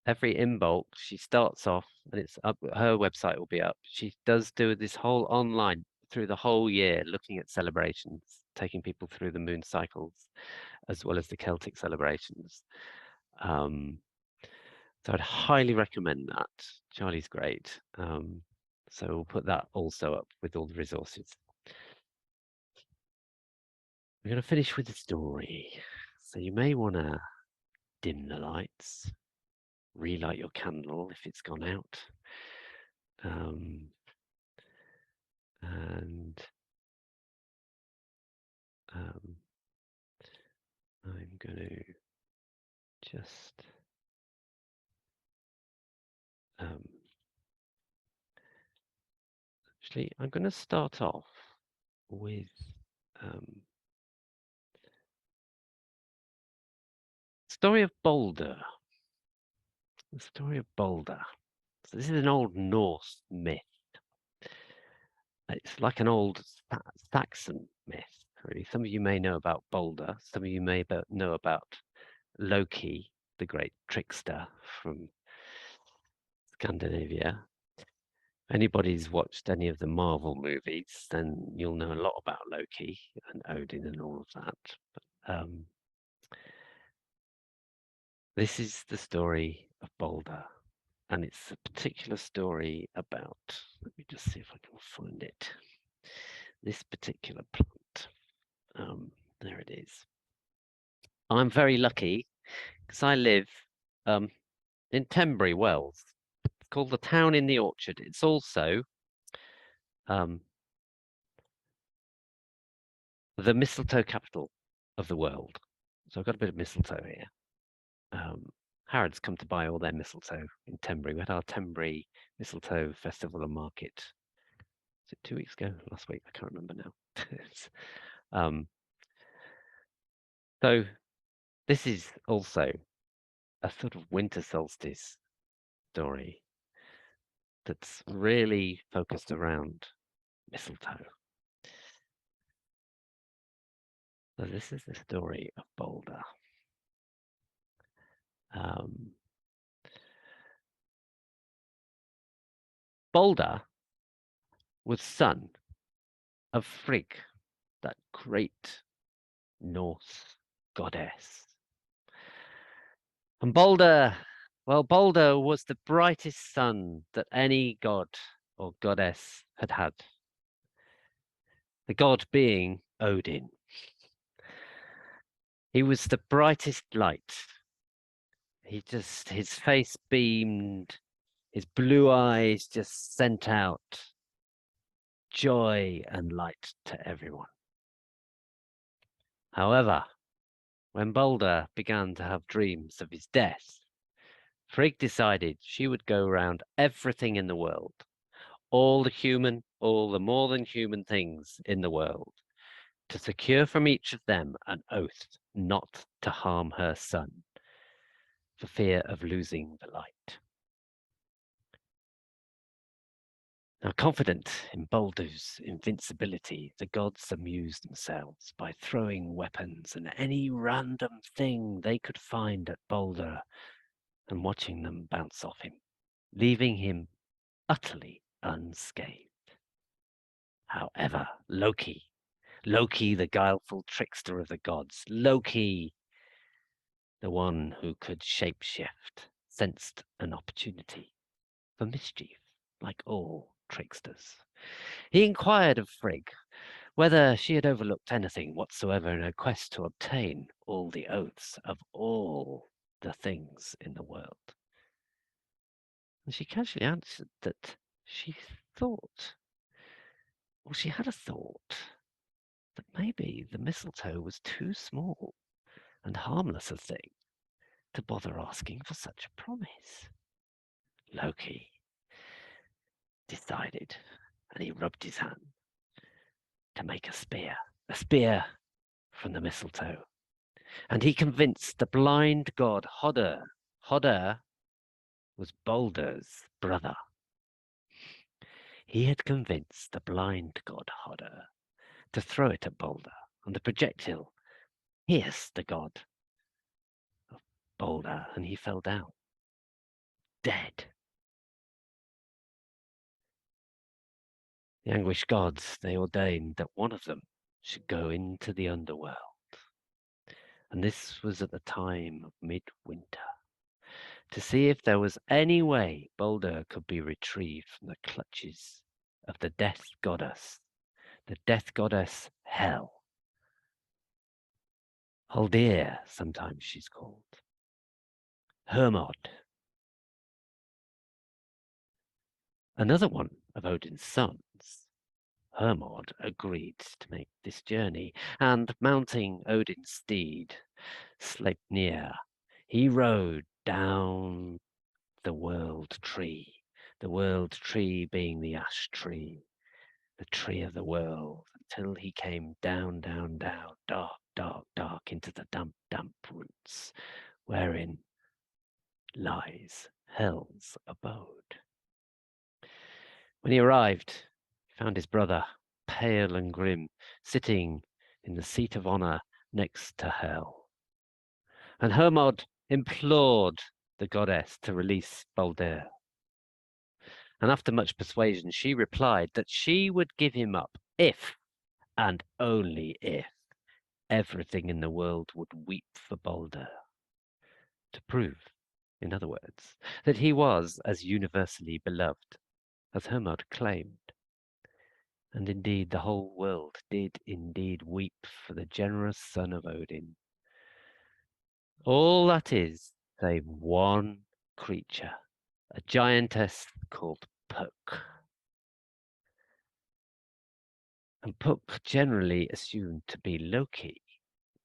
every in-bulk, she starts off, and it's up, her website will be up. She does do this whole online through the whole year, looking at celebrations, taking people through the moon cycles, as well as the Celtic celebrations. So I'd highly recommend that. Charlie's great. So we'll put that also up with all the resources. We're going to finish with a story. So you may want to dim the lights, relight your candle if it's gone out. And I'm going to just actually, I'm going to start off with story of Balder. The story of Balder. So this is an old Norse myth. It's like an old Saxon myth, really. Some of you may know about Balder. Some of you may know about Loki, the great trickster from Scandinavia. If anybody's watched any of the Marvel movies, then you'll know a lot about Loki and Odin and all of that. But, this is the story of Balder, and it's a particular story about, let me just see if I can find it, this particular plant. There it is. I'm very lucky because I live in Tenbury Wells. It's called the Town in the Orchard. It's also the mistletoe capital of the world. So I've got a bit of mistletoe here. Harrods come to buy all their mistletoe in Tenbury. We had our Tenbury Mistletoe Festival and Market. Was it 2 weeks ago? Last week? I can't remember now. So this is also a sort of winter solstice story that's really focused around mistletoe. So this is the story of Balder. Balder was son of Frigg, that great Norse goddess. And Balder was the brightest sun that any god or goddess had had. The god being Odin. He was the brightest light. His face beamed, his blue eyes just sent out joy and light to everyone. However, when Balder began to have dreams of his death, Frigg decided she would go around everything in the world, all the more than human things in the world, to secure from each of them an oath not to harm her son, for fear of losing the light. Now, confident in Balder's invincibility, the gods amused themselves by throwing weapons and any random thing they could find at Balder and watching them bounce off him, leaving him utterly unscathed. However, Loki, the guileful trickster of the gods, Loki, the one who could shapeshift, sensed an opportunity for mischief, like all tricksters. He inquired of Frigg whether she had overlooked anything whatsoever in her quest to obtain all the oaths of all the things in the world. And she casually answered that she had a thought that maybe the mistletoe was too small and harmless a thing to bother asking for such a promise. Loki decided, and he rubbed his hand to make a spear from the mistletoe. And he convinced the blind god Hodder. Hodder was Balder's brother. He had convinced the blind god Hodder to throw it at Balder, and the projectile pierced the god of Balder, and he fell down, dead. The anguished gods, they ordained that one of them should go into the underworld. And this was at the time of midwinter, to see if there was any way Balder could be retrieved from the clutches of the death goddess Hel. Haldir, sometimes she's called. Hermod, another one of Odin's sons. Hermod agreed to make this journey, and mounting Odin's steed, Sleipnir, he rode down the world tree being the ash tree, the tree of the world, until he came down, dark into the damp roots, wherein lies Hel's abode. When he arrived, he found his brother, pale and grim, sitting in the seat of honor next to Hel. And Hermod implored the goddess to release Balder. And after much persuasion, she replied that she would give him up if, and only if, everything in the world would weep for Balder. To prove, in other words, that he was as universally beloved as Hermod claimed. And indeed, the whole world did indeed weep for the generous son of Odin. All that is, save one creature, a giantess called Puck. And Puck, generally assumed to be Loki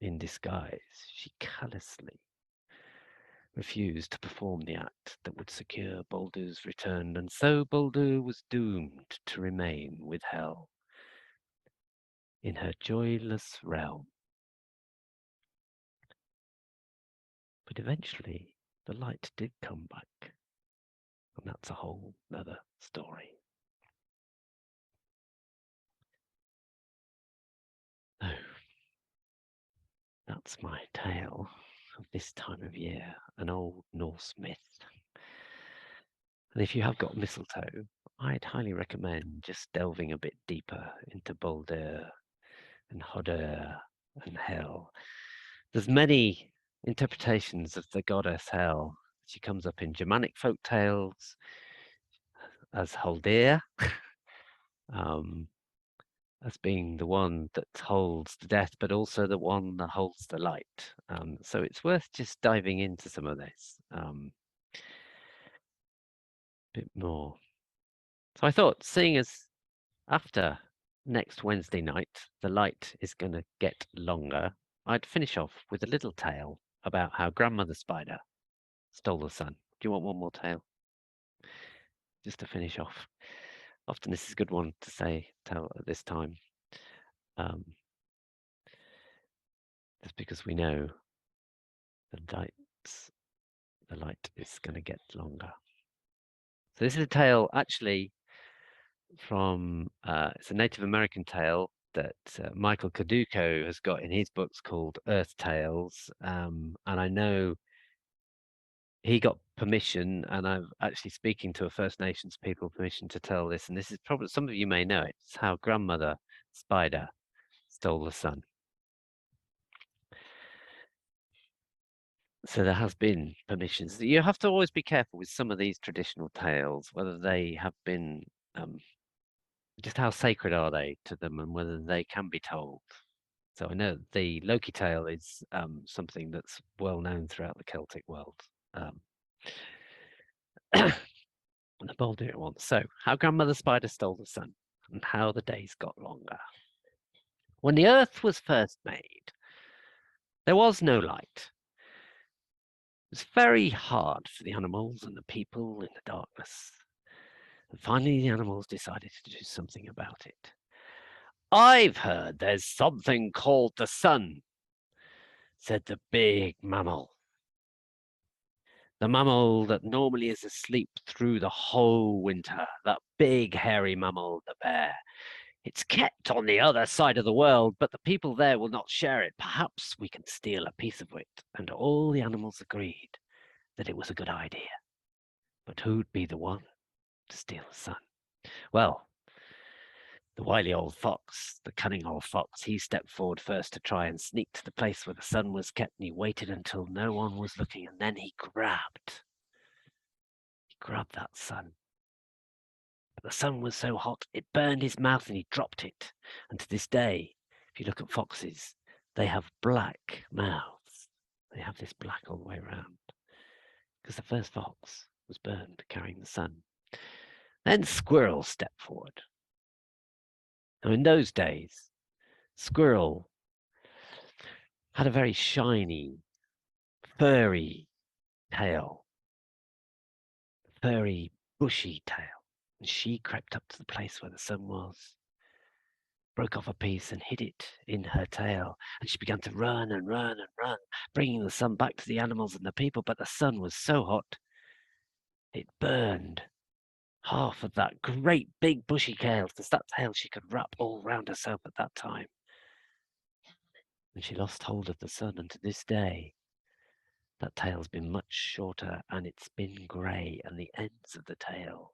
in disguise, she callously refused to perform the act that would secure Baldur's return, and so Baldur was doomed to remain with Hel in her joyless realm. But eventually, the light did come back, and that's a whole other story. So, that's my tale of this time of year, an old Norse myth. And if you have got mistletoe, I'd highly recommend just delving a bit deeper into Baldur and Hodder and Hel. There's many interpretations of the goddess Hel. She comes up in Germanic folk tales as Haldir, as being the one that holds the death, but also the one that holds the light. So it's worth just diving into some of this a bit more. So I thought, seeing as after next Wednesday night, the light is going to get longer, I'd finish off with a little tale about how Grandmother Spider stole the sun. Do you want one more tale? Just to finish off. Often this is a good one to tell at this time. Just because we know the light is going to get longer. So this is a tale actually from, it's a Native American tale that Michael Caduco has got in his books called Earth Tales. And I know he got permission, and I'm actually speaking to a First Nations people permission to tell this. And this is probably, some of you may know it. It's how Grandmother Spider stole the sun. So there has been permissions. You have to always be careful with some of these traditional tales, whether they have been, just how sacred are they to them, and whether they can be told. So I know the Loki tale is something that's well known throughout the Celtic world. The Baldur one. So, how Grandmother Spider stole the sun, and how the days got longer. When the earth was first made, there was no light. It was very hard for the animals and the people in the darkness. And finally, the animals decided to do something about it. I've heard there's something called the sun, said the big mammal. The mammal that normally is asleep through the whole winter, that big hairy mammal, the bear. It's kept on the other side of the world, but the people there will not share it. Perhaps we can steal a piece of it. And all the animals agreed that it was a good idea. But who'd be the one to steal the sun? Well, the wily old fox, the cunning old fox, he stepped forward first to try and sneak to the place where the sun was kept, and he waited until no one was looking, and then he grabbed that sun. But the sun was so hot, it burned his mouth, and he dropped it. And to this day, if you look at foxes, they have black mouths. They have this black all the way around, because the first fox was burned carrying the sun. Then Squirrel stepped forward. Now, in those days, Squirrel had a very shiny, furry tail, furry, bushy tail. And she crept up to the place where the sun was, broke off a piece and hid it in her tail. And she began to run and run and run, bringing the sun back to the animals and the people. But the sun was so hot, it burned half of that great big bushy tail, because that tail she could wrap all round herself at that time. And she lost hold of the sun, and to this day, that tail's been much shorter, and it's been grey, and the ends of the tail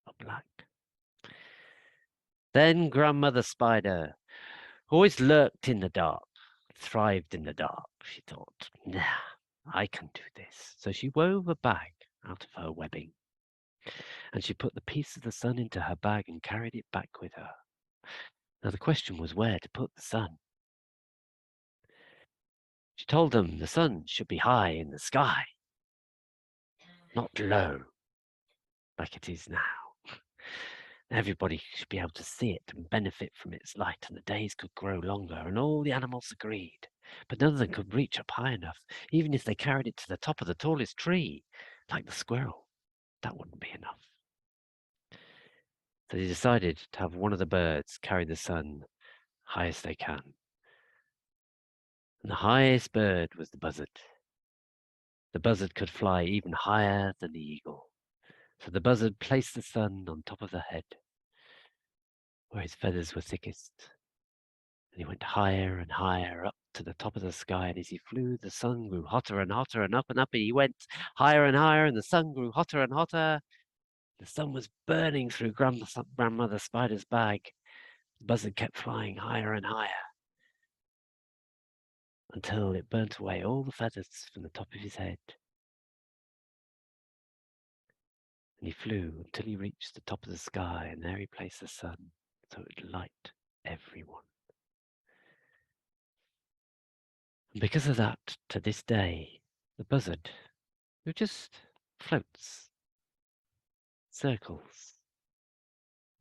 are black. Then Grandmother Spider, who always lurked in the dark, thrived in the dark, she thought, nah, I can do this. So she wove a bag out of her webbing, and she put the piece of the sun into her bag and carried it back with her. Now the question was where to put the sun. She told them the sun should be high in the sky. not low like it is now. Everybody should be able to see it and benefit from its light, and the days could grow longer, and all the animals agreed. But none of them could reach up high enough, even if they carried it to the top of the tallest tree, like the squirrel. That wouldn't be enough. So they decided to have one of the birds carry the sun high as they can. And the highest bird was the buzzard. The buzzard could fly even higher than the eagle. So the buzzard placed the sun on top of the head, where his feathers were thickest. And he went higher and higher up to the top of the sky, and as he flew, the sun grew hotter and hotter, and up he went, higher and higher, and the sun grew hotter and hotter. The sun was burning through Grandmother Spider's bag. The buzzard kept flying higher and higher until it burnt away all the feathers from the top of his head. And he flew until he reached the top of the sky, and there he placed the sun so it would light everyone. And because of that, to this day, the buzzard, who just floats, circles,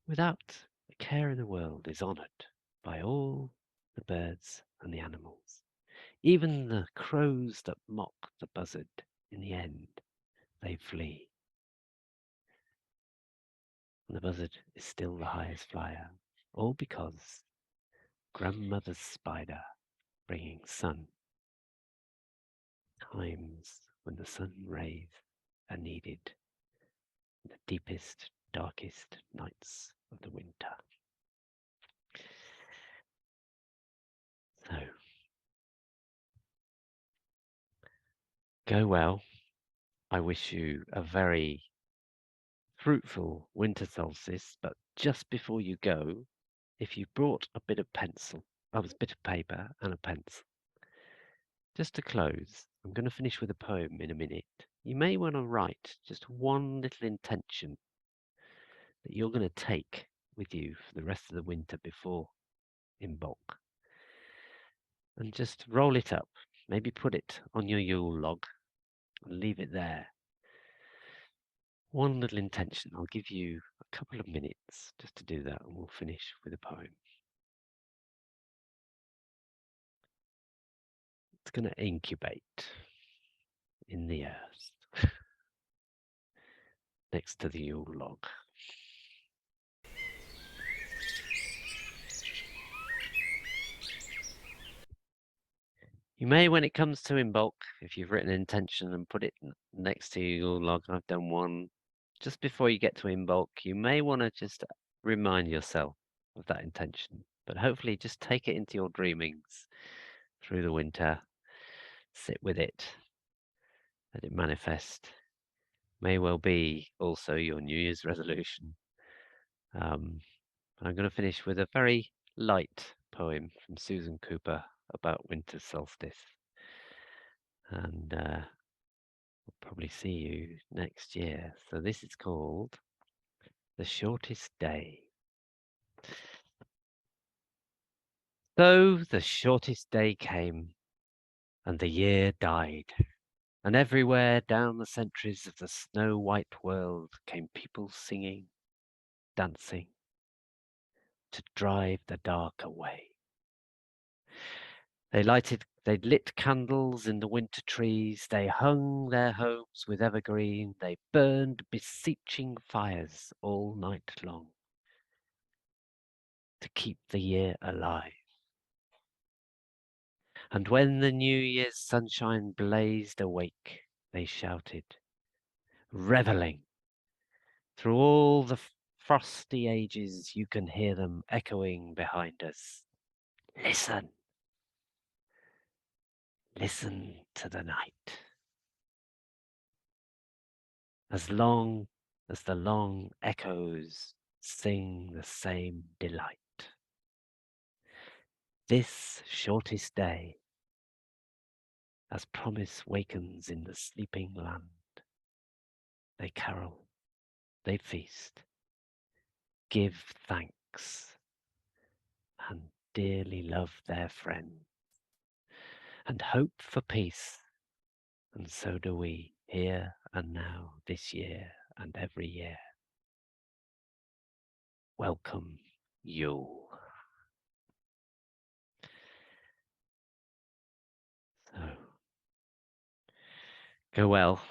without a care in the world, is honoured by all the birds and the animals. Even the crows that mock the buzzard, in the end, they flee. And the buzzard is still the highest flyer, all because Grandmother's spider bringing sun, times when the sun rays are needed in the deepest, darkest nights of the winter. So, go well. I wish you a very fruitful winter solstice, but just before you go, if you brought a bit of paper and a pencil, just to close, I'm going to finish with a poem in a minute. You may want to write just one little intention that you're going to take with you for the rest of the winter before Imbolc. And just roll it up. Maybe put it on your Yule log and leave it there. One little intention. I'll give you a couple of minutes just to do that, and we'll finish with a poem. It's going to incubate in the earth next to the Yule log. You may, when it comes to Imbolc, if you've written an intention and put it next to your log, I've done one just before you get to Imbolc, you may want to just remind yourself of that intention. But hopefully just take it into your dreamings through the winter. Sit with it. Let it manifest. May well be also your New Year's resolution. I'm going to finish with a very light poem from Susan Cooper about winter solstice. And we'll probably see you next year. So this is called The Shortest Day. So the shortest day came, and the year died, and everywhere down the centuries of the snow-white world came people singing, dancing, to drive the dark away. They lit candles in the winter trees, they hung their homes with evergreen, they burned beseeching fires all night long to keep the year alive. And when the New Year's sunshine blazed awake, they shouted, reveling. Through all the frosty ages, you can hear them echoing behind us. Listen. Listen to the night. As long as the long echoes sing the same delight. This shortest day, as promise wakens in the sleeping land, they carol, they feast, give thanks, and dearly love their friend, and hope for peace, and so do we here and now this year and every year. Welcome, Yule. So, go well.